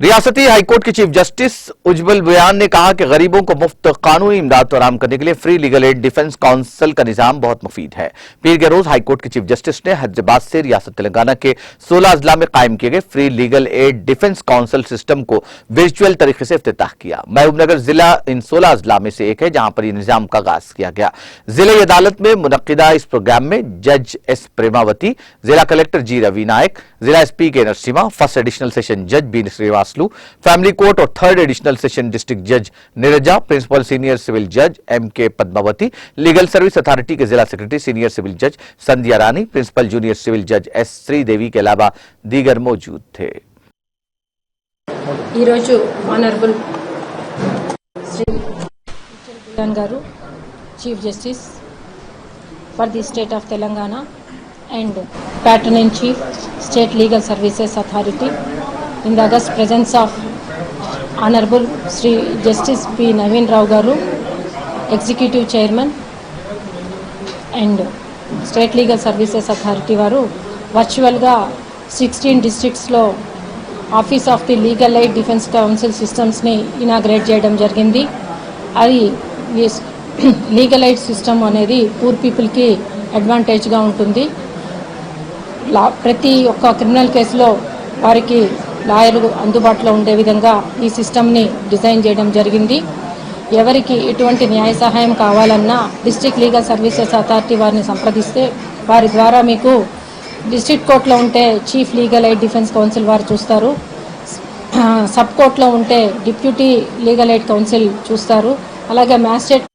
रियासती हाईकोर्ट के chief justice उज्जवल बयान ने कहा कि गरीबों को मुफ्त कानूनी इमदाद फराहम करने के लिए free legal aid defence council का निजाम बहुत मुफीद है। पीर के रोज हाईकोर्ट के चीफ जस्टिस ने हैदराबाद से रियासत तेलंगाना के 16 अजला में कायम किए गए free legal aid defence council system को वर्चुअल तरीके से इफ्तिताह किया। महबूबनगर जिला इन 16 अजला में से एक है जहां पर यह निजाम का आगाज किया गया। जिला अदालत में मुनक्किदा इस प्रोग्राम में जज एस प्रेमावती, जिला कलेक्टर जी रवि नायक, जिला एसपी के नरसिम्हा, फर्स्ट एडिशनल सेशन जज बी श्रीवास्तव, फैमिली कोर्ट और थर्ड एडिशनल सेशन डिस्ट्रिक्ट जज नीरजा, प्रिंसिपल सीनियर सिविल जज एम के पद्मावती, लीगल सर्विस अथॉरिटी के जिला सेक्रेटरी सीनियर सिविल जज संध्या रानी, प्रिंसिपल जूनियर सिविल जज एस श्रीदेवी के अलावा दीगर मौजूद थे। Honourable Shri garu chief justice for the state of Telangana and Patron in Chief, State Legal Services Authority, in the august presence of Honorable Sri Justice P. Naveen Rao Garu, Executive Chairman, and State Legal Services Authority varu virtual ga 16 districts lo Office of the Legal Aid Defence Council Systems ni inaugurate cheyadam jarigindi. Adi legal aid system అనేది poor పీపుల్కి అడ్వాంటేజ్గా ఉంటుంది. ప్రతి ఒక్క criminal కేసులో వారికి లాయర్లు అందుబాటులో ఉండే విధంగా ఈ సిస్టమ్ని డిజైన్ చేయడం జరిగింది. ఎవరికి ఎటువంటి న్యాయ సహాయం కావాలన్నా డిస్ట్రిక్ట్ లీగల్ సర్వీసెస్ అథారిటీ వారిని సంప్రదిస్తే వారి ద్వారా మీకు డిస్ట్రిక్ట్ కోర్టులో ఉంటే chief legal aid defence council వారు చూస్తారు, సబ్ కోర్టులో ఉంటే డిప్యూటీ లీగల్ ఎయిడ్ కౌన్సిల్ చూస్తారు, అలాగే మ్యాజిస్ట్రేట్